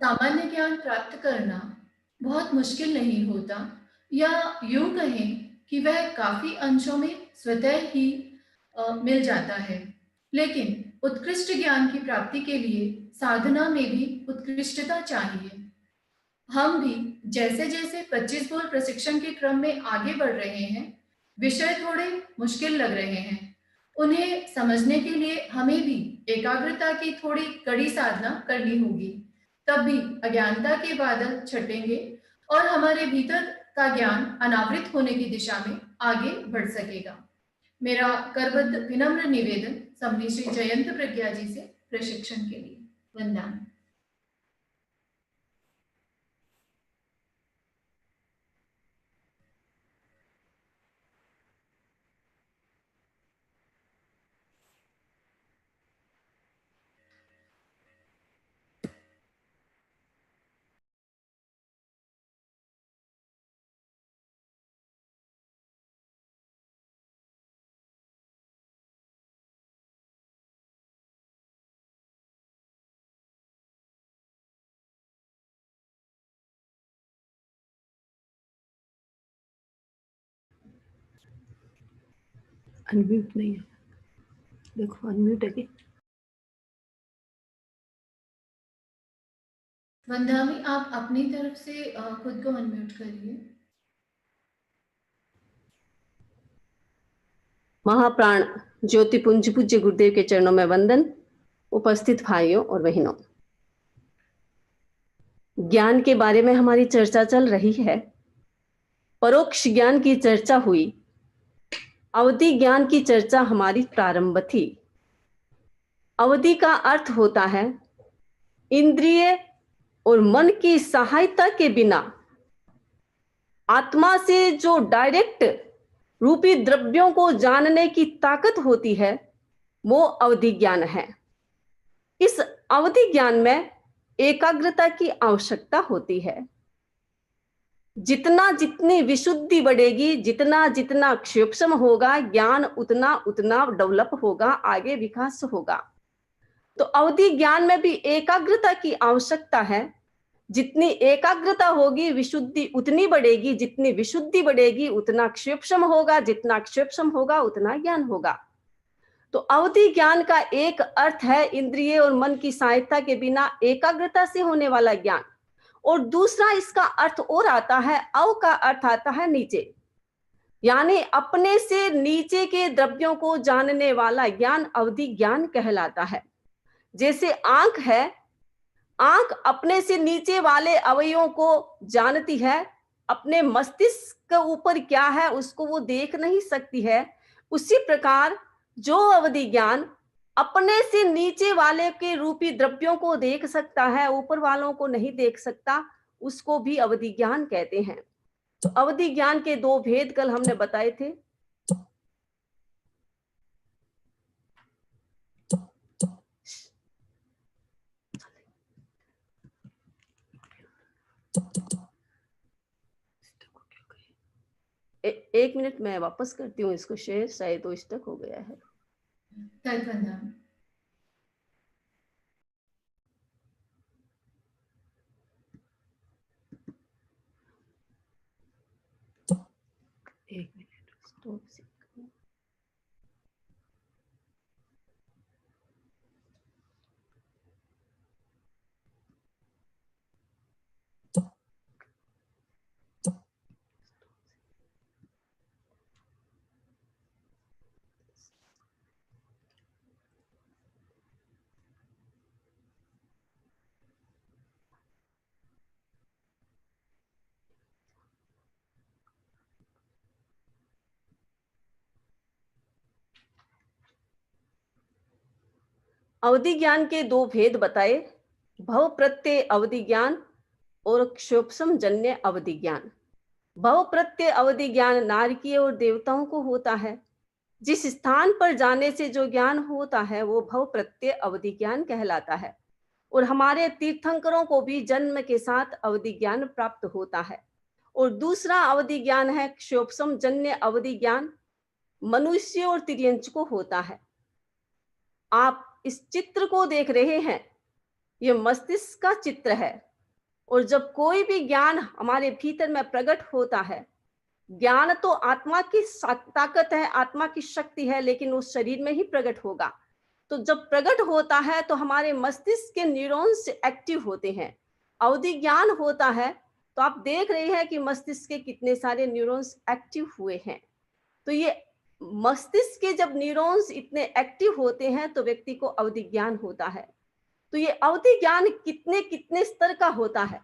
सामान्य ज्ञान प्राप्त करना बहुत मुश्किल नहीं होता, या यूं कहें कि वह काफी अंशों में स्वतः ही मिल जाता है। लेकिन उत्कृष्ट ज्ञान की प्राप्ति के लिए साधना में भी उत्कृष्टता चाहिए। हम भी जैसे जैसे 25 बोल प्रशिक्षण के क्रम में आगे बढ़ रहे हैं, विषय थोड़े मुश्किल लग रहे हैं। उन्हें समझने के लिए हमें भी एकाग्रता की थोड़ी कड़ी साधना करनी होगी। तब भी अज्ञानता के बादल छटेंगे और हमारे भीतर का ज्ञान अनावृत होने की दिशा में आगे बढ़ सकेगा। मेरा करबद्ध विनम्र निवेदन समनी श्री जयंत प्रज्ञा जी से प्रशिक्षण के लिए। वंदना। अनम्यूट नहीं है, देखो अनम्यूट है कि वंदामी, आप अपनी तरफ से खुद को अनम्यूट करिए। महाप्राण ज्योतिपुंज पूज्य गुरुदेव के चरणों में वंदन। उपस्थित भाइयों और बहनों, ज्ञान के बारे में हमारी चर्चा चल रही है। परोक्ष ज्ञान की चर्चा हुई, अवधि ज्ञान की चर्चा हमारी प्रारंभ थी। अवधि का अर्थ होता है इंद्रिय और मन की सहायता के बिना आत्मा से जो डायरेक्ट रूपी द्रव्यों को जानने की ताकत होती है, वो अवधि ज्ञान है। इस अवधि ज्ञान में एकाग्रता की आवश्यकता होती है। जितना जितनी विशुद्धि बढ़ेगी, जितना जितना क्षेपसम होगा, ज्ञान उतना उतना डेवलप होगा, आगे विकास होगा। तो अवधि ज्ञान में भी एकाग्रता की आवश्यकता है। जितनी एकाग्रता होगी, विशुद्धि उतनी बढ़ेगी। जितनी विशुद्धि बढ़ेगी, उतना क्षेपसम होगा। जितना क्षेपसम होगा, उतना ज्ञान होगा। तो अवधि ज्ञान का एक अर्थ है इंद्रिय और मन की सहायता के बिना एकाग्रता से होने वाला ज्ञान, और दूसरा इसका अर्थ और आता है, अव का अर्थ आता है नीचे, यानी अपने से नीचे के द्रव्यों को जानने वाला ज्ञान अवधि ज्ञान कहलाता है। जैसे आंख है, आंख अपने से नीचे वाले अवयवों को जानती है, अपने मस्तिष्क के ऊपर क्या है उसको वो देख नहीं सकती है। उसी प्रकार जो अवधि ज्ञान अपने से नीचे वाले के रूपी द्रव्यों को देख सकता है, ऊपर वालों को नहीं देख सकता, उसको भी अवधि ज्ञान कहते हैं। तो अवधि ज्ञान के दो भेद कल हमने बताए थे। एक मिनट मैं वापस करती हूँ इसको शेयर, शायद तो स्टक हो गया है। एक मिनट स्टॉप से अवधि ज्ञान के दो भेद बताए, भव प्रत्यय अवधि ज्ञान और क्षोभसम जन्य अवधि ज्ञान। भव प्रत्यय अवधि ज्ञान नारकीय और देवताओं को होता है। जिस स्थान पर जाने से जो ज्ञान होता है वो भव प्रत्यय अवधि ज्ञान कहलाता है। और हमारे तीर्थंकरों को भी जन्म के साथ अवधि ज्ञान प्राप्त होता है। और दूसरा अवधि ज्ञान है क्षोभसम जन्य अवधि ज्ञान, मनुष्य और तिर्यंच को होता है। आप इस चित्र को देख रहे हैं, यह मस्तिष्क का चित्र है। और जब कोई भी ज्ञान हमारे भीतर में प्रकट होता है, ज्ञान तो आत्मा की ताकत है, आत्मा की शक्ति है, लेकिन वो शरीर में ही प्रकट होगा। तो जब प्रकट होता है तो हमारे मस्तिष्क के न्यूरॉन्स एक्टिव होते हैं। अवधि ज्ञान होता है तो आप देख रहे हैं कि मस्तिष्क के कितने सारे न्यूरॉन्स एक्टिव हुए हैं। तो ये मस्तिष्क के जब न्यूरॉन्स इतने एक्टिव होते हैं तो व्यक्ति को अवधि ज्ञान होता है। तो ये अवधि ज्ञान कितने कितने स्तर का होता है?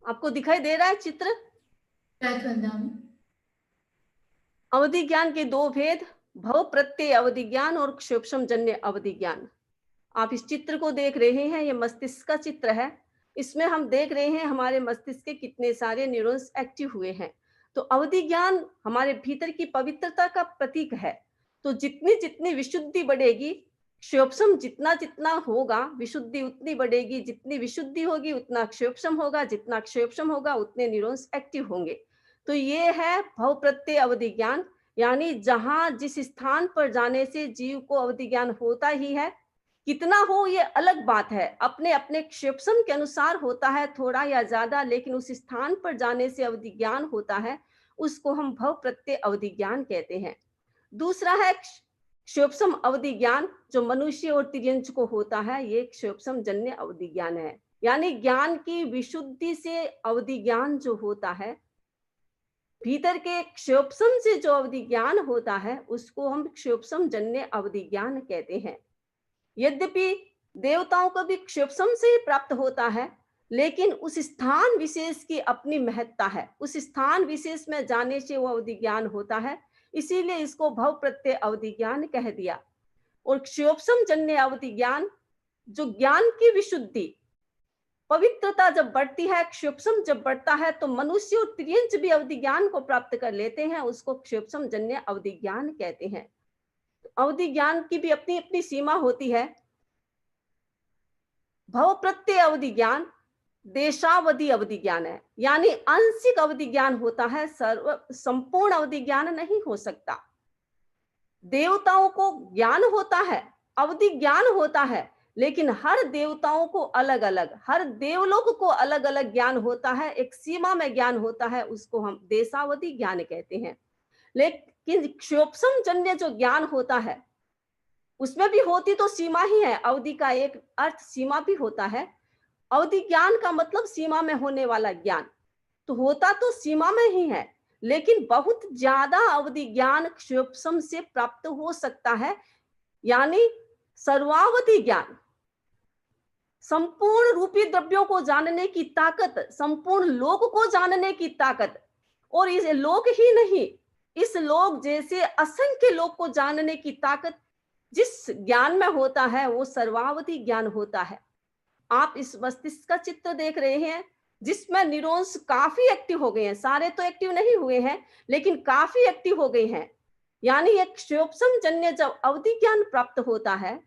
आपको दिखाई दे रहा है चित्र? अवधि ज्ञान के दो भेद, भव प्रत्यय अवधि ज्ञान और क्षोभसम जन्य अवधि ज्ञान। आप इस चित्र को देख रहे हैं, ये मस्तिष्क का चित्र है। इसमें हम देख रहे हैं हमारे मस्तिष्क के कितने सारे न्यूरॉन्स एक्टिव हुए हैं। तो अवधि ज्ञान हमारे भीतर की पवित्रता का प्रतीक है। तो जितनी जितनी विशुद्धि बढ़ेगी, क्षोभसम जितना जितना होगा, विशुद्धि उतनी बढ़ेगी। जितनी विशुद्धि होगी उतना क्षोभसम होगा, जितना क्षोभसम होगा उतने न्यूरॉन्स एक्टिव होंगे। तो ये है भव प्रत्यय अवधि ज्ञान, यानी जहां जिस स्थान पर जाने से जीव को अवधि ज्ञान होता ही है। कितना हो ये अलग बात है, अपने अपने क्षेपसम के अनुसार होता है, थोड़ा या ज्यादा, लेकिन उस स्थान पर जाने से अवधि ज्ञान होता है, उसको हम भव प्रत्यय अवधि ज्ञान कहते हैं। दूसरा है क्षेपसम अवधि ज्ञान, जो मनुष्य और तिर्यंच को होता है, ये क्षेपसम जन्य अवधि ज्ञान है। यानी ज्ञान की विशुद्धि से अवधि ज्ञान जो होता है, भीतर के क्षेपसम से जो अवधि ज्ञान होता है, उसको हम क्षेपसम जन्य अवधि ज्ञान कहते हैं। यद्यपि देवताओं को भी क्षोभसम से ही प्राप्त होता है, लेकिन उस स्थान विशेष की अपनी महत्ता है। उस स्थान विशेष में जाने से वो अवधि ज्ञान होता है, इसीलिए इसको भव प्रत्यय अवधि ज्ञान कह दिया। और क्षोभसम जन्य अवधि ज्ञान, जो ज्ञान की विशुद्धि पवित्रता जब बढ़ती है, क्षोभसम जब बढ़ता है, तो मनुष्य और तिर्यंच भी अवधि ज्ञान को प्राप्त कर लेते हैं, उसको क्षोभसम जन्य अवधि ज्ञान कहते हैं। अवधि ज्ञान की भी अपनी अपनी सीमा होती है। भव प्रत्यय अवधि ज्ञान देशावधि अवधि ज्ञान है, यानी आंशिक अवधि ज्ञान होता है, संपूर्ण अवधि ज्ञान नहीं हो सकता। देवताओं को ज्ञान होता है, अवधि ज्ञान होता है, लेकिन हर देवताओं को अलग अलग, हर देवलोक को अलग अलग ज्ञान होता है, एक सीमा में ज्ञान होता है, उसको हम देशावधि ज्ञान कहते हैं। लेकिन क्षोभसम जन्य जो ज्ञान होता है, उसमें भी होती तो सीमा ही है। अवधि का एक अर्थ सीमा भी होता है। अवधि ज्ञान का मतलब सीमा में होने वाला ज्ञान, तो होता तो सीमा में ही है, लेकिन बहुत ज्यादा अवधि ज्ञान क्षोभसम से प्राप्त हो सकता है। यानी सर्वावधि ज्ञान, संपूर्ण रूपी द्रव्यों को जानने की ताकत, संपूर्ण लोक को जानने की ताकत, और इस लोक ही नहीं, इस लोक जैसे असंख्य लोक को जानने की ताकत जिस ज्ञान में होता है, वो सर्वावधि ज्ञान होता है। आप इस मस्तिष्क का चित्र देख रहे हैं, जिसमें न्यूरॉन्स काफी एक्टिव हो गए हैं। सारे तो एक्टिव नहीं हुए हैं, लेकिन काफी एक्टिव हो गए हैं। यानी एक क्षोभसम जन्य जब अवधि ज्ञान प्राप्त होता है,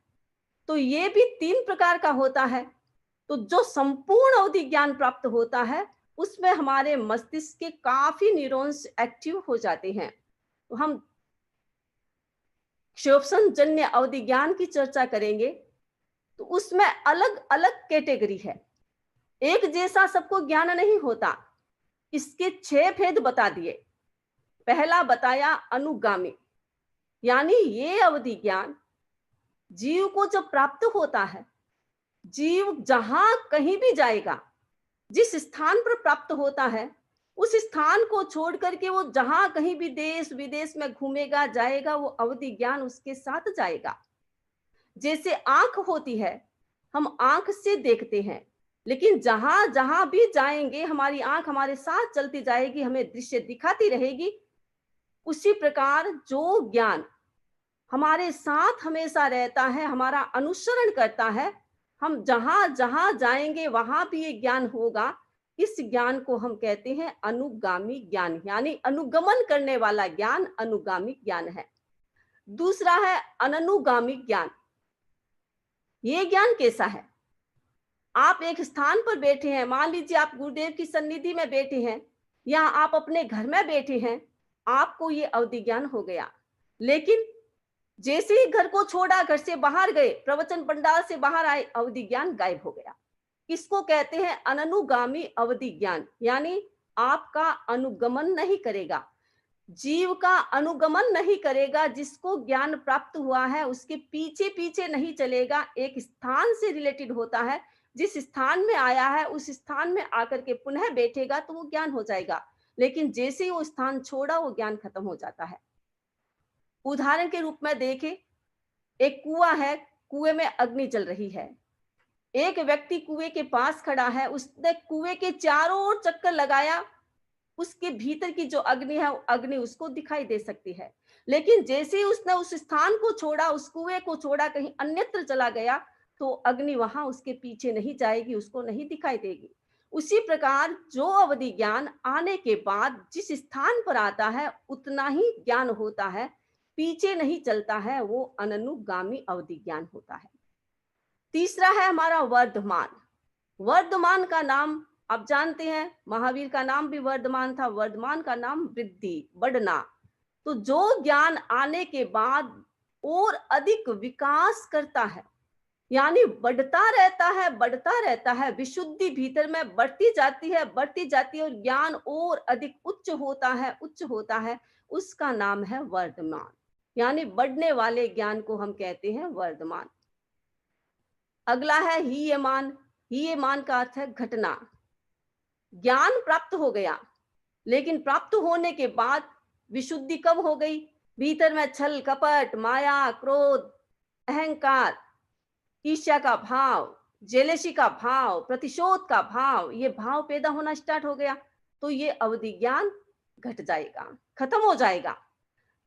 तो ये भी 3 प्रकार का होता है। तो जो संपूर्ण अवधि ज्ञान प्राप्त होता है, उसमें हमारे मस्तिष्क के काफी न्यूरॉन्स एक्टिव हो जाते हैं। तो हम क्षोभसम जन्य अवधि ज्ञान की चर्चा करेंगे, तो उसमें अलग अलग कैटेगरी है। एक जैसा सबको ज्ञान नहीं होता। इसके 6 भेद बता दिए। पहला बताया अनुगामी, यानी ये अवधि ज्ञान जीव को जब प्राप्त होता है, जीव जहां कहीं भी जाएगा, जिस स्थान पर प्राप्त होता है, उस स्थान को छोड़ करके वो जहां कहीं भी देश विदेश में घूमेगा जाएगा, वो अवधि ज्ञान उसके साथ जाएगा। जैसे आंख होती है, हम आंख से देखते हैं, लेकिन जहां जहां भी जाएंगे हमारी आंख हमारे साथ चलती जाएगी, हमें दृश्य दिखाती रहेगी। उसी प्रकार जो ज्ञान हमारे साथ हमेशा रहता है, हमारा अनुसरण करता है, हम जहां जहां जाएंगे वहां भी ये ज्ञान होगा। इस ज्ञान को हम कहते हैं अनुगामी ज्ञान, यानी अनुगमन करने वाला ज्ञान अनुगामी ज्ञान है। दूसरा है अननुगामी ज्ञान। ये ज्ञान कैसा है? आप एक स्थान पर बैठे हैं, मान लीजिए आप गुरुदेव की सन्निधि में बैठे हैं, या आप अपने घर में बैठे हैं, आपको ये अवधि ज्ञान हो गया। लेकिन जैसे ही घर को छोड़ा, घर से बाहर गए, प्रवचन पंडाल से बाहर आए, अवधि ज्ञान गायब हो गया। इसको कहते हैं अननुगामी अवधि ज्ञान, यानी आपका अनुगमन नहीं करेगा, जीव का अनुगमन नहीं करेगा। जिसको ज्ञान प्राप्त हुआ है उसके पीछे पीछे नहीं चलेगा, एक स्थान से रिलेटेड होता है। जिस स्थान में आया है उस स्थान में आकर के पुनः बैठेगा तो वो ज्ञान हो जाएगा, लेकिन जैसे ही वो स्थान छोड़ा वो ज्ञान खत्म हो जाता है। उदाहरण के रूप में देखें, एक कुआं है, कुएं में अग्नि जल रही है। एक व्यक्ति कुएं के पास खड़ा है, उसने कुएं के चारों ओर चक्कर लगाया, उसके भीतर की जो अग्नि है वो अग्नि उसको दिखाई दे सकती है। लेकिन जैसे ही उसने उस स्थान को छोड़ा, उस कुएं को छोड़ा, कहीं अन्यत्र चला गया, तो अग्नि वहां उसके पीछे नहीं जाएगी, उसको नहीं दिखाई देगी। उसी प्रकार जो अवधि ज्ञान आने के बाद जिस स्थान पर आता है उतना ही ज्ञान होता है, पीछे नहीं चलता है, वो अननुगामी अवधि ज्ञान होता है। तीसरा है हमारा वर्धमान। वर्धमान का नाम आप जानते हैं, महावीर का नाम भी वर्धमान था। वर्धमान का नाम वृद्धि, बढ़ना। तो जो ज्ञान आने के बाद और अधिक विकास करता है, यानी बढ़ता रहता है, विशुद्धि भीतर में बढ़ती जाती है और ज्ञान और अधिक उच्च होता है, उसका नाम है वर्धमान। यानी बढ़ने वाले ज्ञान को हम कहते हैं वर्धमान। अगला है हीयमान। हीयमान का अर्थ है घटना। ज्ञान प्राप्त हो गया, लेकिन प्राप्त होने के बाद विशुद्धि कब हो गई? भीतर में छल कपट, माया, क्रोध, अहंकार, ईर्ष्या का भाव, जेलेसी का भाव, प्रतिशोध का भाव, ये भाव पैदा होना स्टार्ट हो गया, तो ये अवधि ज्ञान घट जाएगा, खत्म हो जाएगा।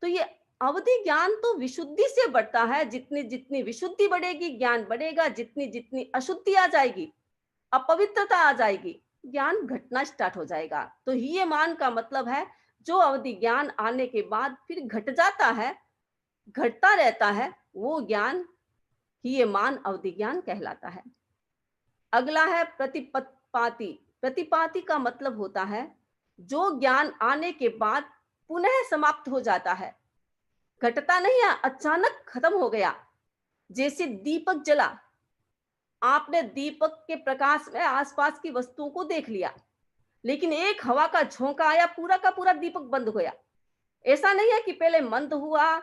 तो ये अवधि ज्ञान तो विशुद्धि से बढ़ता है। जितनी जितनी विशुद्धि बढ़ेगी ज्ञान बढ़ेगा, जितनी जितनी अशुद्धि आ जाएगी, अपवित्रता आ जाएगी, ज्ञान घटना स्टार्ट हो जाएगा। तो हीयमान का मतलब है जो अवधि ज्ञान आने के बाद फिर घट जाता है, घटता रहता है, वो ज्ञान हीयमान अवधि ज्ञान कहलाता है। अगला है प्रतिपाती। प्रतिपाती का मतलब होता है जो ज्ञान आने के बाद पुनः समाप्त हो जाता है, घटता नहीं है, अचानक खत्म हो गया। जैसे दीपक जला, आपने दीपक के प्रकाश में आसपास की वस्तुओं को देख लिया, लेकिन एक हवा का झोंका आया, पूरा का पूरा दीपक बंद हो गया। ऐसा नहीं है कि पहले मंद हुआ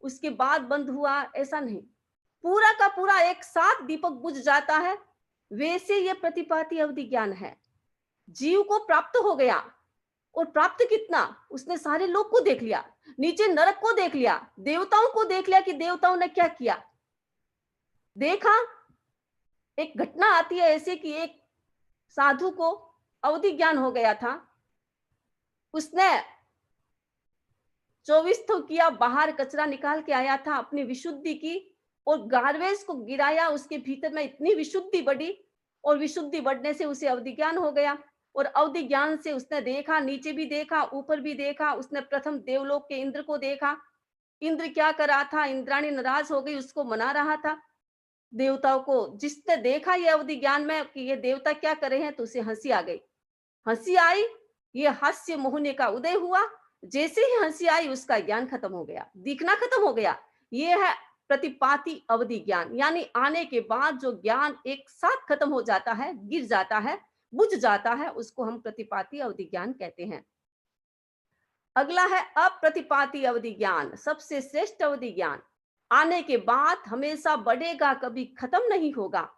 उसके बाद बंद हुआ, ऐसा नहीं, पूरा का पूरा एक साथ दीपक बुझ जाता है। वैसे ये प्रतिपाती अवधि ज्ञान है। जीव को प्राप्त हो गया, और प्राप्त कितना, उसने सारे लोक को देख लिया, नीचे नरक को देख लिया, देवताओं को देख लिया कि देवताओं ने क्या किया। देखा, एक घटना आती है ऐसे कि एक साधु को अवधि ज्ञान हो गया था, उसने 24 तो किया, बाहर कचरा निकाल के आया था, अपनी विशुद्धि की और गार्बेज को गिराया, उसके भीतर में इतनी विशुद्धि बढ़ी, और विशुद्धि बढ़ने से उसे अवधि ज्ञान हो गया। और अवधि ज्ञान से उसने देखा, नीचे भी देखा, ऊपर भी देखा। उसने प्रथम देवलोक के इंद्र को देखा, इंद्र क्या कर रहा था, इंद्राणी नाराज हो गई, उसको मना रहा था देवताओं को। जिसने देखा ये अवधि ज्ञान में कि ये देवता क्या कर रहे हैं, तो उसे हंसी आ गई। हंसी आई, ये हास्य मोहने का उदय हुआ। जैसे ही हंसी आई उसका ज्ञान खत्म हो गया, दिखना खत्म हो गया। ये है प्रतिपाती अवधि ज्ञान, यानी आने के बाद जो ज्ञान एक साथ खत्म हो जाता है, गिर जाता है, बुझ जाता है, उसको हम प्रतिपाती अवधि ज्ञान कहते हैं। अगला है अप्रतिपाती अवधि ज्ञान, सबसे श्रेष्ठ अवधि ज्ञान। आने के बाद हमेशा बढ़ेगा, कभी खत्म नहीं होगा।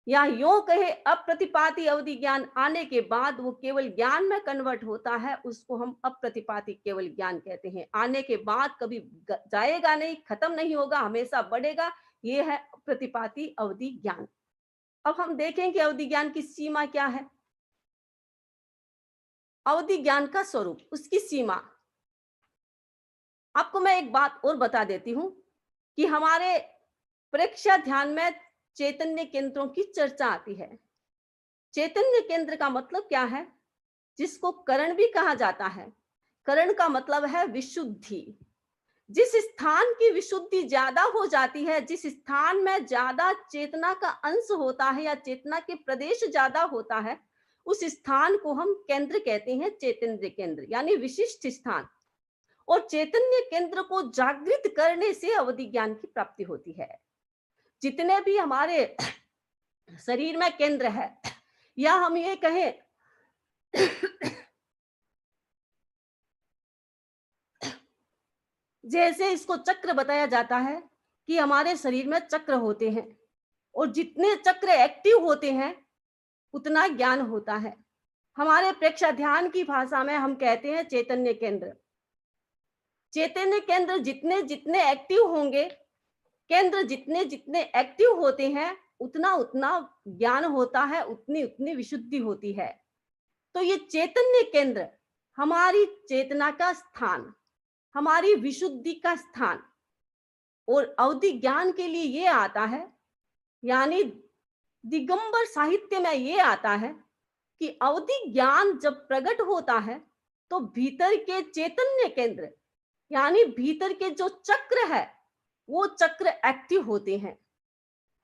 या यूं कहे अप्रतिपाती अवधि ज्ञान आने के बाद वो केवल ज्ञान में कन्वर्ट होता है, उसको हम अप्रतिपाती केवल ज्ञान कहते हैं। आने के बाद कभी जाएगा नहीं, खत्म नहीं होगा, हमेशा बढ़ेगा, ये है प्रतिपाती अवधि ज्ञान। अब हम देखें कि अवधि ज्ञान की सीमा क्या है। अवधि ज्ञान का स्वरूप, उसकी सीमा। आपको मैं एक बात और बता देती हूं कि हमारे परीक्षा ध्यान में चैतन्य केंद्रों की चर्चा आती है। चैतन्य केंद्र का मतलब क्या है? जिसको करण भी कहा जाता है। करण का मतलब है विशुद्धि। जिस स्थान की विशुद्धि ज्यादा हो जाती है, जिस स्थान में ज्यादा चेतना का अंश होता है या चेतना के प्रदेश ज्यादा होता है, उस स्थान को हम केंद्र कहते हैं, चैतन्य केंद्र यानी विशिष्ट स्थान। और चैतन्य केंद्र को जागृत करने से अवधि ज्ञान की प्राप्ति होती है। जितने भी हमारे शरीर में केंद्र है, या हम ये कहें जैसे इसको चक्र बताया जाता है कि हमारे शरीर में चक्र होते हैं, और जितने चक्र एक्टिव होते हैं उतना ज्ञान होता है। हमारे प्रेक्षा ध्यान की भाषा में हम कहते हैं चैतन्य केंद्र। चैतन्य केंद्र जितने जितने एक्टिव होंगे, केंद्र जितने जितने एक्टिव होते हैं, उतना उतना ज्ञान होता है, उतनी उतनी विशुद्धि होती है। तो ये चैतन्य केंद्र हमारी चेतना का स्थान, हमारी विशुद्धि का स्थान। और अवधि ज्ञान के लिए ये आता है, यानी दिगंबर साहित्य में ये आता है कि अवधि ज्ञान जब प्रकट होता है तो भीतर के चैतन्य केंद्र यानी भीतर के जो चक्र है वो चक्र एक्टिव होते हैं,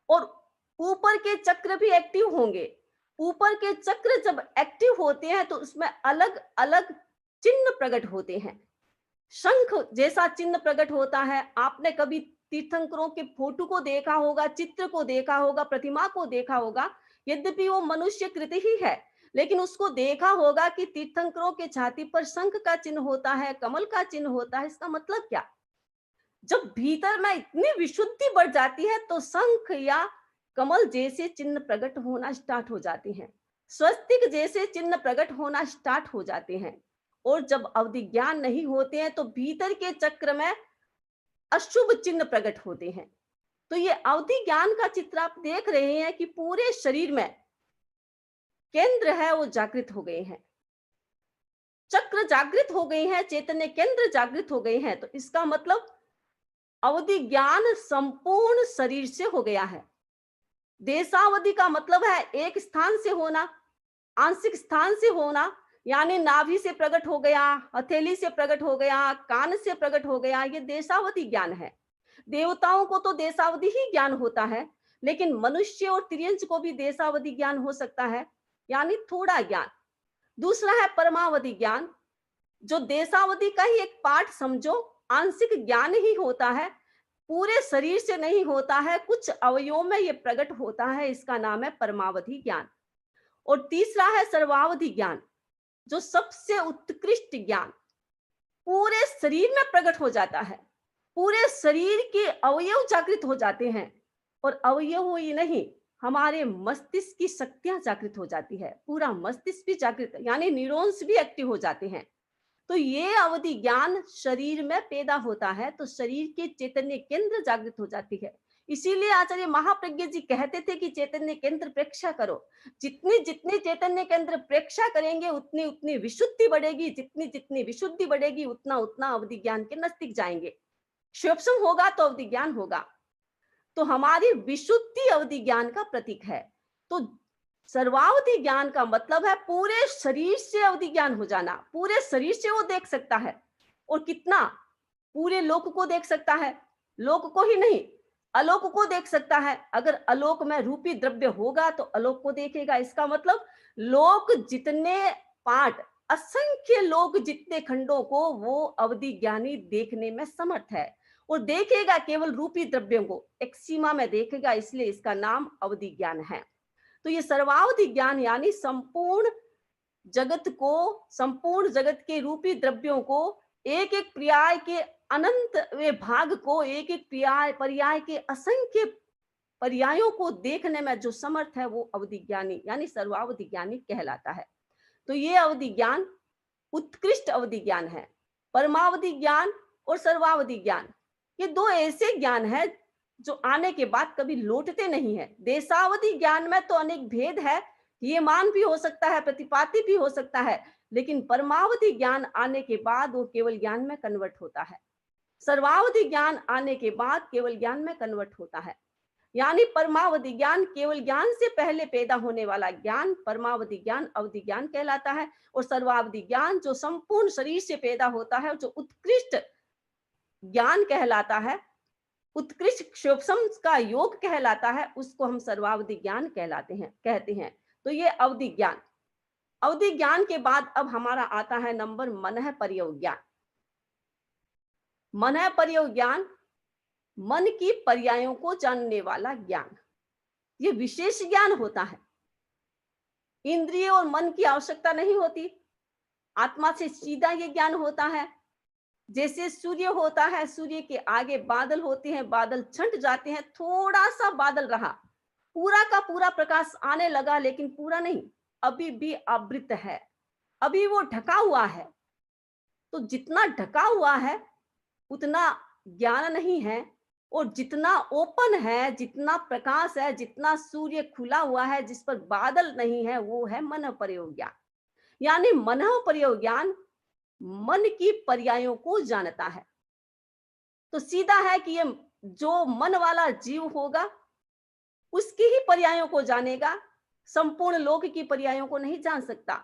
और ऊपर के चक्र भी एक्टिव होंगे। ऊपर के चक्र जब एक्टिव होते हैं तो उसमें अलग अलग चिन्ह प्रकट होते हैं। शंख जैसा चिन्ह प्रकट होता है। आपने कभी तीर्थंकरों के फोटो को देखा होगा, चित्र को देखा होगा, प्रतिमा को देखा होगा। यद्यपि वो मनुष्य कृति ही है, लेकिन उसको देखा होगा कि तीर्थंकरों के छाती पर शंख का चिन्ह होता है, कमल का चिन्ह होता है। इसका मतलब क्या? जब भीतर में इतनी विशुद्धि बढ़ जाती है तो शंख या कमल जैसे चिन्ह प्रकट होना स्टार्ट हो जाते हैं, स्वस्तिक जैसे चिन्ह प्रकट होना स्टार्ट हो जाते हैं। और जब अवधि ज्ञान नहीं होते हैं तो भीतर के चक्र में अशुभ चिन्ह प्रकट होते हैं। तो ये अवधि ज्ञान का चित्र आप देख रहे हैं कि पूरे शरीर में केंद्र है वो जागृत हो गए हैं, चक्र जागृत हो गए हैं, चैतन्य केंद्र जागृत हो गए हैं। तो इसका मतलब अवधि ज्ञान संपूर्ण शरीर से हो गया है। देशावधि का मतलब है एक स्थान से होना, आंशिक स्थान से होना, यानी नाभि से प्रकट हो गया, हथेली से प्रकट हो गया, कान से प्रकट हो गया, ये देशावधि ज्ञान है। देवताओं को तो देशावधि ही ज्ञान होता है, लेकिन मनुष्य और त्रियंच को भी देशावधि ज्ञान हो सकता है, यानी थोड़ा ज्ञान। दूसरा है परमावधि ज्ञान, जो देशावधि का ही एक पार्ट समझो, आंशिक ज्ञान ही होता है, पूरे शरीर से नहीं होता है, कुछ अवयवों में ये प्रकट होता है, इसका नाम है परमावधि ज्ञान। और तीसरा है सर्वावधि ज्ञान, जो सबसे उत्कृष्ट ज्ञान पूरे शरीर में प्रकट हो जाता है। पूरे शरीर के अवयव जागृत हो जाते हैं, और अवयव ही नहीं, हमारे मस्तिष्क की शक्तियां जागृत हो जाती है, पूरा मस्तिष्क भी जागृत, यानी न्यूरॉन्स भी एक्टिव हो जाते हैं। तो ये अवधि ज्ञान शरीर में पैदा होता है तो शरीर के चैतन्य केंद्र जागृत हो जाती है। इसीलिए आचार्य महाप्रज्ञ जी कहते थे कि चैतन्य केंद्र प्रेक्षा करो। जितनी जितनी चैतन्य केंद्र प्रेक्षा करेंगे उतनी उतनी विशुद्धि बढ़ेगी, जितनी जितनी विशुद्धि बढ़ेगी उतना उतना अवधि ज्ञान के नजदीक जाएंगे। क्षोभसम होगा तो अवधि ज्ञान होगा। तो हमारी विशुद्धि अवधि ज्ञान का प्रतीक है। तो सर्वावधि ज्ञान का मतलब है पूरे शरीर से अवधि ज्ञान हो जाना। पूरे शरीर से वो देख सकता है, और कितना, पूरे लोक को देख सकता है। लोक को ही नहीं, अलोक को देख सकता है। अगर अलोक में रूपी द्रव्य होगा तो अलोक को देखेगा। इसका मतलब लोक जितने पार्ट, असंख्य लोक जितने खंडों को वो अवधि ज्ञानी देखने में समर्थ है, और देखेगा केवल रूपी द्रव्यों को, एक सीमा में देखेगा, इसलिए इसका नाम अवधि ज्ञान है। तो ये सर्वावधि ज्ञान यानी संपूर्ण जगत को, संपूर्ण जगत के रूपी द्रव्यों को, एक एक पर्याय के अनंत वे भाग को, एक एक पर्याय के असंख्य पर्यायों को देखने में जो समर्थ है वो अवधि ज्ञानी यानी सर्वावधि ज्ञानी कहलाता है। तो ये अवधि ज्ञान उत्कृष्ट अवधि ज्ञान है। परमावधि ज्ञान और सर्वावधि ज्ञान ये दो ऐसे ज्ञान है जो आने के बाद कभी लौटते नहीं है। देशावधि ज्ञान में तो अनेक भेद है, ये मान भी हो सकता है, प्रतिपाती भी हो सकता है, लेकिन परमावधि ज्ञान आने के बाद वो केवल ज्ञान में कन्वर्ट होता है। सर्वावधि ज्ञान आने के बाद केवल ज्ञान में कन्वर्ट होता है। यानी परमावधि ज्ञान केवल ज्ञान से पहले पैदा होने वाला ज्ञान परमावधि ज्ञान अवधि ज्ञान कहलाता है, और सर्वावधि ज्ञान जो संपूर्ण शरीर से पैदा होता है, जो उत्कृष्ट ज्ञान कहलाता है, उत्कृष्ट क्षोभसम का योग कहलाता है, उसको हम सर्वावधि ज्ञान कहते हैं। तो ये अवधि ज्ञान। अवधि ज्ञान के बाद अब हमारा आता है नंबर मनः पर्योग ज्ञान। मनः पर्योग ज्ञान मन की पर्यायों को जानने वाला ज्ञान। ये विशेष ज्ञान होता है। इंद्रिय और मन की आवश्यकता नहीं होती, आत्मा से सीधा ये ज्ञान होता है। जैसे सूर्य होता है, सूर्य के आगे बादल होते हैं, बादल छंट जाते हैं, थोड़ा सा बादल रहा, पूरा का पूरा प्रकाश आने लगा, लेकिन पूरा नहीं, अभी भी आवृत है, अभी वो ढका हुआ है। तो जितना ढका हुआ है उतना ज्ञान नहीं है, और जितना ओपन है, जितना प्रकाश है, जितना सूर्य खुला हुआ है, जिस पर बादल नहीं है, वो है मनः पर्योग ज्ञान। यानी मनः पर्योग ज्ञान मन की पर्यायों को जानता है। तो सीधा है कि ये जो मन वाला जीव होगा उसकी ही पर्यायों को जानेगा, संपूर्ण लोक की पर्यायों को नहीं जान सकता।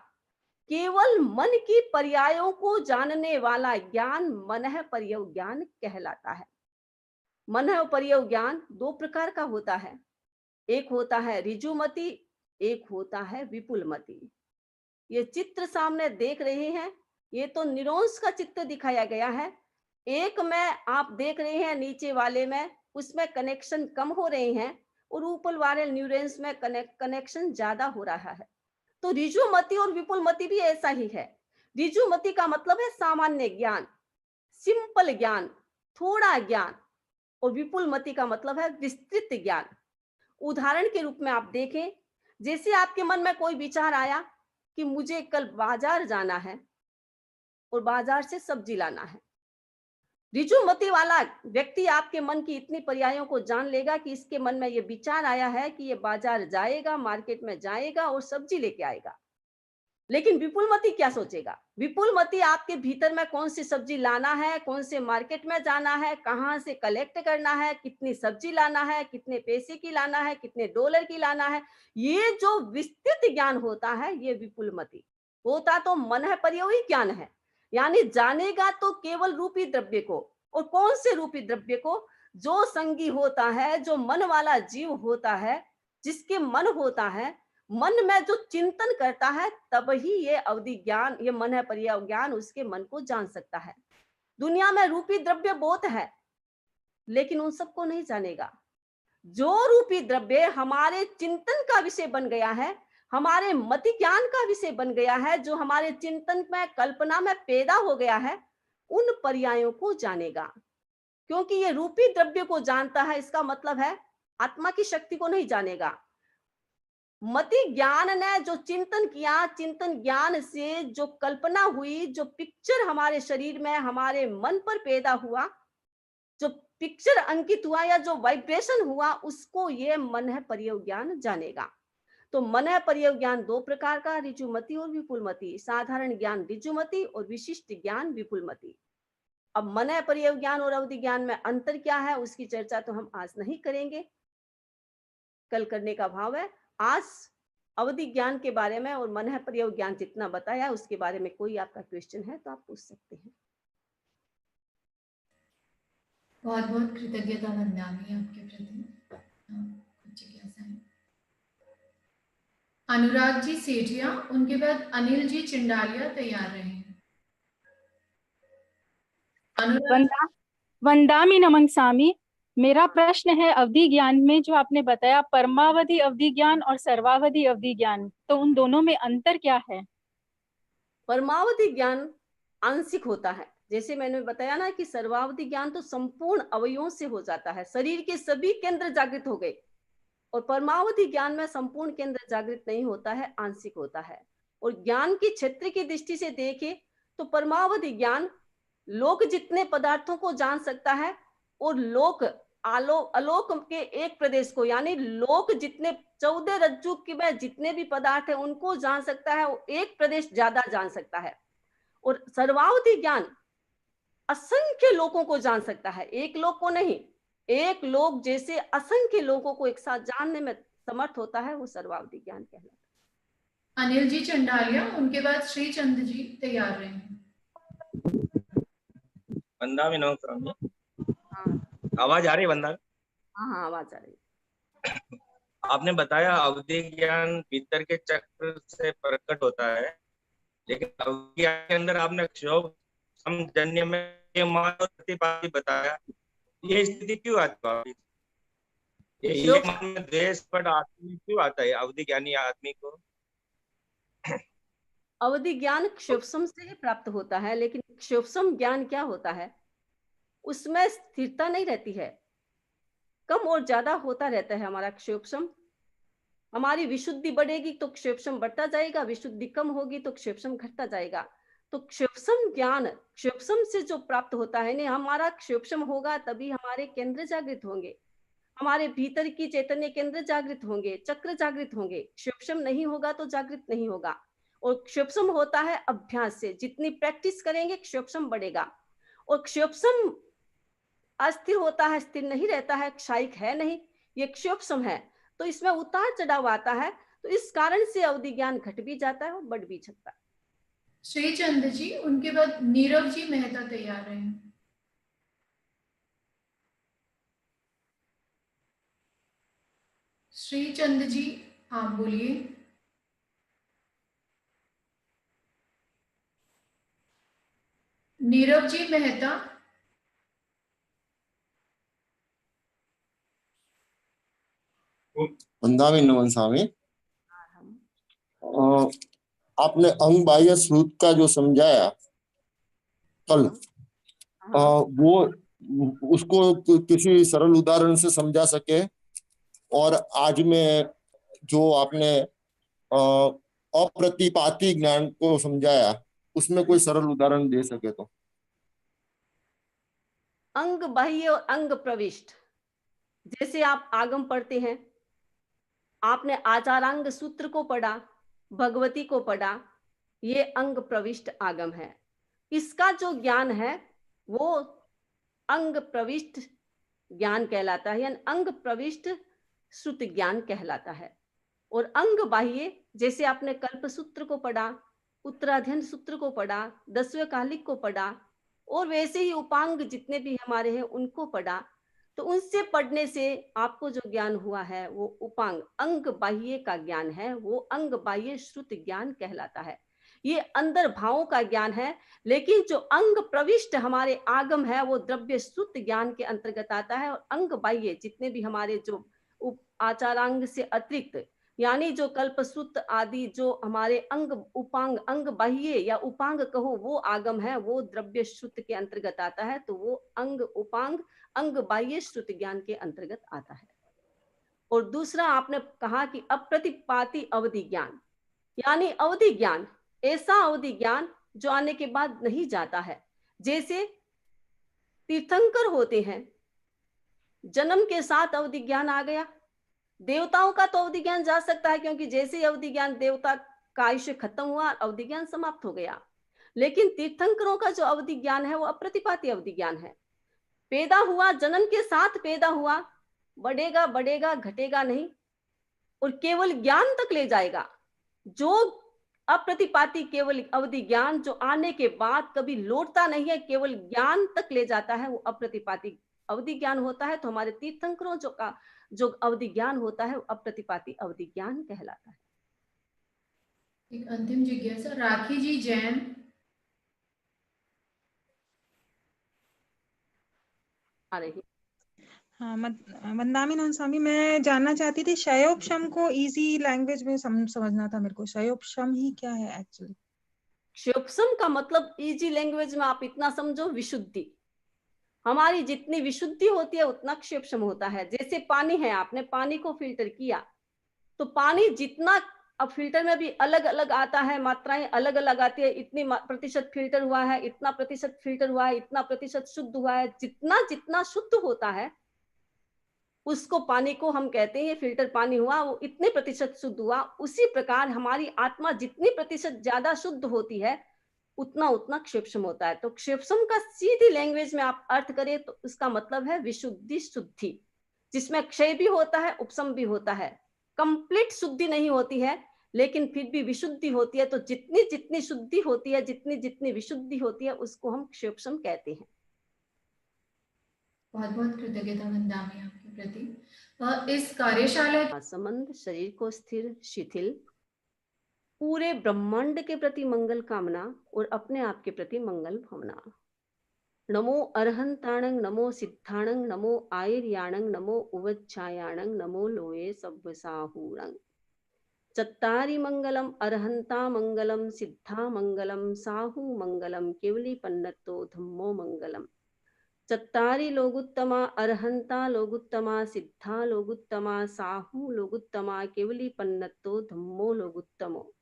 केवल मन की पर्यायों को जानने वाला ज्ञान मनः पर्योग ज्ञान कहलाता है। मनः पर्योग ज्ञान दो प्रकार का होता है, एक होता है ऋजुमति, एक होता है विपुलमति। ये चित्र सामने देख रहे हैं, ये तो न्यूरॉन्स का चित्र दिखाया गया है। एक में आप देख रहे हैं, नीचे वाले में उसमें कनेक्शन कम हो रहे हैं, और ऊपर वाले न्यूरॉन्स में कनेक्शन ज्यादा हो रहा है। तो ऋजुमति और विपुलमति भी ऐसा ही है। ऋजुमति का मतलब है सामान्य ज्ञान, सिंपल ज्ञान, थोड़ा ज्ञान, और विपुलमति का मतलब है विस्तृत ज्ञान। उदाहरण के रूप में आप देखें, जैसे आपके मन में कोई विचार आया कि मुझे कल बाजार जाना है और बाजार से सब्जी लाना है। ऋजुमति वाला व्यक्ति आपके मन की इतनी पर्यायों को जान लेगा कि इसके मन में ये विचार आया है कि ये बाजार जाएगा, मार्केट में जाएगा और सब्जी लेके आएगा। लेकिन विपुलमति क्या सोचेगा? विपुलमति आपके भीतर में कौन सी सब्जी लाना है, कौन से मार्केट में जाना है, कहाँ से कलेक्ट करना है, कितनी सब्जी लाना है, कितने पैसे की लाना है, कितने डॉलर की लाना है, ये जो विस्तृत ज्ञान होता है ये विपुलमति होता। तो मनः पर्योगी ज्ञान है, यानी जानेगा तो केवल रूपी द्रव्य को। और कौन से रूपी द्रव्य को? जो संगी होता है, जो मन वाला जीव होता है, जिसके मन होता है, मन में जो चिंतन करता है, तब ही ये अवधि ज्ञान, ये मनः पर्योग ज्ञान उसके मन को जान सकता है। दुनिया में रूपी द्रव्य बहुत है, लेकिन उन सबको नहीं जानेगा। जो रूपी द्रव्य हमारे चिंतन का विषय बन गया है, हमारे मति ज्ञान का विषय बन गया है, जो हमारे चिंतन में, कल्पना में पैदा हो गया है, उन पर्यायों को जानेगा। क्योंकि ये रूपी द्रव्य को जानता है, इसका मतलब है आत्मा की शक्ति को नहीं जानेगा। मति ज्ञान ने जो चिंतन किया, चिंतन ज्ञान से जो कल्पना हुई, जो पिक्चर हमारे शरीर में, हमारे मन पर पैदा हुआ, जो पिक्चर अंकित हुआ या जो वाइब्रेशन हुआ, उसको ये मनः पर्योग ज्ञान जानेगा। तो मनः पर्योग ज्ञान दो प्रकार का, ऋजुमति और विपुलमति। साधारण ज्ञान ऋजुमति और विशिष्ट ज्ञान विपुलमति। अब मनः पर्योग ज्ञान और अवधि ज्ञान में अंतर क्या है, उसकी चर्चा तो हम आज नहीं करेंगे, कल करने का भाव है। आज अवधि ज्ञान के बारे में और मनः पर्योग ज्ञान जितना बताया उसके बारे में कोई आपका क्वेश्चन है तो आप पूछ सकते हैं। बहुत बहुत कृतज्ञता वंदनामि आपके प्रति। कुछ जिज्ञासा है? अनुराग जी सेठिया, उनके बाद अनिल जी चिंडालिया तैयार रहे। वंदामि नमन स्वामी। मेरा प्रश्न है अवधि ज्ञान में जो आपने बताया परमावधि अवधि ज्ञान और सर्वावधि अवधि ज्ञान, तो उन दोनों में अंतर क्या है? परमावधि ज्ञान आंशिक होता है, जैसे मैंने बताया ना कि सर्वावधि ज्ञान तो संपूर्ण अवयवों से हो जाता है, शरीर के सभी केंद्र जागृत हो गए, और परमावधि ज्ञान में संपूर्ण केंद्र जागृत नहीं होता है, आंशिक होता है। और ज्ञान की क्षेत्र की दृष्टि से देखें तो परमावधि ज्ञान लोक जितने पदार्थों को जान सकता है और लोक अलोक के एक प्रदेश को, यानी लोक जितने 14 रज्जु के में जितने भी पदार्थ है उनको जान सकता है, वो एक प्रदेश ज्यादा जान सकता है। और सर्वावधि ज्ञान असंख्य लोगों को जान सकता है, एक लोक को नहीं, एक लोक जैसे असंख्य लोगों को एक साथ जानने में समर्थ होता है, वो सर्वावधि ज्ञान कहलाता है। अनिल जी चंडालिया, उनके बाद श्री चंद जी तैयार रहे। बंदा भी नमस्कार। हाँ आवाज आ रही है बंदा? हाँ आवाज आ रही है। आपने बताया अवधि ज्ञान भीतर के चक्र से प्रकट होता है, लेकिन अवधि ज्ञान के अंदर आपने क्षोभ समजन्य में मान और प्रतिपादी बताया, ये स्थिति क्यों आती है? ये मन में द्वेष पर आदमी क्यों आता है अवधि ज्ञानी आदमी को? अवधि ज्ञान क्षोभसम से ही प्राप्त होता है, लेकिन क्षोभसम ज्ञान क्या होता है, उसमें स्थिरता नहीं रहती है, कम और ज्यादा होता रहता है हमारा क्षोभसम। हमारी विशुद्धि बढ़ेगी तो क्षोभसम बढ़ता जाएगा, विशुद्धि कम होगी तो क्षोभसम घटता जाएगा। तो क्षोभसम ज्ञान क्षोभसम से जो प्राप्त होता है, नहीं हमारा क्षोभसम होगा तभी हमारे केंद्र जागृत होंगे, हमारे भीतर की चैतन्य केंद्र जागृत होंगे, चक्र जागृत होंगे। क्षोभसम नहीं होगा तो जागृत नहीं होगा। और क्षोभसम होता है अभ्यास से, जितनी प्रैक्टिस करेंगे क्षोभसम बढ़ेगा। और क्षोभसम अस्थिर होता है, स्थिर नहीं रहता है, क्षायिक है नहीं, ये क्षोभसम है, तो इसमें उतार चढ़ाव आता है, तो इस कारण से अवधि ज्ञान घट भी जाता है और बढ़ भी सकता है। श्री चंद जी, उनके बाद नीरव जी मेहता तैयार रहे। श्री चंद जी आप बोलिए। नीरव जी मेहता। वंदामी नमन स्वामी, आपने अंग बाह्य श्रुत का जो समझाया कल, वो उसको किसी सरल उदाहरण से समझा सके, और आज में जो आपने अप्रतिपाती ज्ञान को समझाया उसमें कोई सरल उदाहरण दे सके तो। अंग बाह्य और अंग प्रविष्ट, जैसे आप आगम पढ़ते हैं, आपने आचारांग सूत्र को पढ़ा, भगवती को पढ़ा, ये अंग प्रविष्ट आगम है। इसका जो ज्ञान है वो अंग प्रविष्ट ज्ञान कहलाता है, यानी अंग प्रविष्ट श्रुत ज्ञान कहलाता है। और अंग बाह्य, जैसे आपने कल्प सूत्र को पढ़ा, उत्तराध्ययन सूत्र को पढ़ा, 10वें कालिक को पढ़ा, और वैसे ही उपांग जितने भी हमारे हैं उनको पढ़ा, तो उनसे पढ़ने से आपको जो ज्ञान हुआ है वो उपांग अंग बाह्य का ज्ञान है, वो अंग बाह्य श्रुत ज्ञान कहलाता है। ये अंदर भावों का ज्ञान है, लेकिन जो अंग प्रविष्ट हमारे आगम है वो द्रव्य श्रुत ज्ञान के अंतर्गत आता है। और अंग बाह्य जितने भी हमारे जो आचारांग से अतिरिक्त, यानी जो कल्पसूत्र आदि जो हमारे अंग उपांग अंग बाह्य या उपांग कहो, वो आगम है, वो द्रव्य श्रुत के अंतर्गत आता है, तो वो अंग उपांग अंग बाह्य श्रुत ज्ञान के अंतर्गत आता है। और दूसरा आपने कहा कि अप्रतिपाती अवधि ज्ञान, यानी अवधि ज्ञान, ऐसा अवधि ज्ञान जो आने के बाद नहीं जाता है। जैसे तीर्थंकर होते हैं, जन्म के साथ अवधि ज्ञान आ गया। देवताओं का तो अवधि ज्ञान जा सकता है, क्योंकि जैसे ही अवधि ज्ञान देवता का आयुष्य खत्म हुआ, अवधि ज्ञान समाप्त हो गया। लेकिन तीर्थंकरों का जो अवधि ज्ञान है वो अप्रतिपाती अवधि ज्ञान है। पैदा हुआ, जन्म के साथ पैदा हुआ, बढ़ेगा बढ़ेगा घटेगा नहीं, और केवल ज्ञान तक ले जाएगा। जो अप्रतिपाती केवल अवधि ज्ञान जो आने के बाद कभी लौटता नहीं है, केवल ज्ञान तक ले जाता है, वो अप्रतिपाती अवधि ज्ञान होता है। तो हमारे तीर्थंकरों जो अवधि ज्ञान होता है वो अप्रतिपाती अवधि ज्ञान कहलाता है। एक अंतिम जिज्ञासा, राखी जी जैन। आ रही। हाँ, वंदामी नमन स्वामी, मैं जानना चाहती थी क्षयोपशम को इजी लैंग्वेज में समझना था मेरे को। क्षयोपशम ही क्या है एक्चुअली? क्षयोपशम का मतलब इजी लैंग्वेज में आप इतना समझो, विशुद्धि। हमारी जितनी विशुद्धि होती है उतना क्षेपसम होता है। जैसे पानी है, आपने पानी को फिल्टर किया तो पानी जितना, अब फिल्टर में भी अलग अलग आता है, मात्राएं अलग अलग आती है, इतनी प्रतिशत फिल्टर हुआ है, इतना प्रतिशत फिल्टर हुआ है, इतना प्रतिशत शुद्ध हुआ है। जितना जितना शुद्ध होता है उसको पानी को हम कहते हैं ये फिल्टर पानी हुआ, वो इतने प्रतिशत शुद्ध हुआ। उसी प्रकार हमारी आत्मा जितनी प्रतिशत ज्यादा शुद्ध होती है उतना उतना क्षेपसम होता है। तो क्षेपसम का सीधी लैंग्वेज में आप अर्थ करें तो उसका मतलब है विशुद्धि, शुद्धि, जिसमें क्षय भी होता है, उपशम भी होता है। कंप्लीट शुद्धि नहीं होती है लेकिन फिर भी विशुद्धि होती है। तो जितनी जितनी शुद्धि होती है, जितनी जितनी विशुद्धि होती है, उसको हम क्षेपसम कहते हैं। बहुत बहुत कृतज्ञता वंदामी आपके प्रति। इस कार्यशाला संबंध शरीर को स्थिर, शिथिल, पूरे ब्रह्मांड के प्रति मंगल कामना और अपने आप के प्रति मंगल भावना। नमो अरहंताणं, नमो सिद्धाणं, नमो आयर्याणं, नमो उवच्छायाणं, नमो लोये सव्वसाहूणं। चत्तारि मंगलम अरहंता मंगलम, सिद्धा मंगलम, साहू मंगलम, केवली पन्नतो धम्मो मंगलम। चत्तारि लोगुत्तमा अरहंता लोगुत्तमा, सिद्धा लोगुत्तमा, साहू लोगुत्तमा, केवली पन्नतो धम्मो लोगुत्तमो।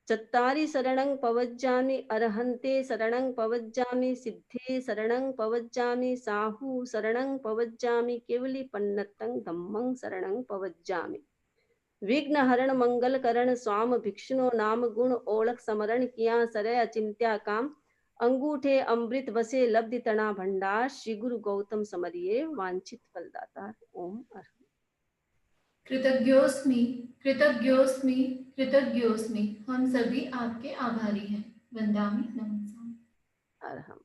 चत्तारि शरणं पवज्जामि, अरहन्ते शरणं पवज्जामि, सिद्धे शरणं पवज्जामि, साहू शरणं पवज्जामि, केवली पन्नतं धम्मं शरणं पवज्जामि। विघ्न हरण मंगल करण स्वाम भिक्षुनो नाम गुण ओळख समरण किया सरय अचिंत्या काम। अंगूठे अमृत बसे लब्धि तना भंडार, श्री गुरु गौतम समरिये वांछित फलदाता। ओम अरहं। कृतज्ञोस्मि, कृतज्ञोस्मि, कृतज्ञोस्मि। हम सभी आपके आभारी हैं। वंदामी नमः। अरहं।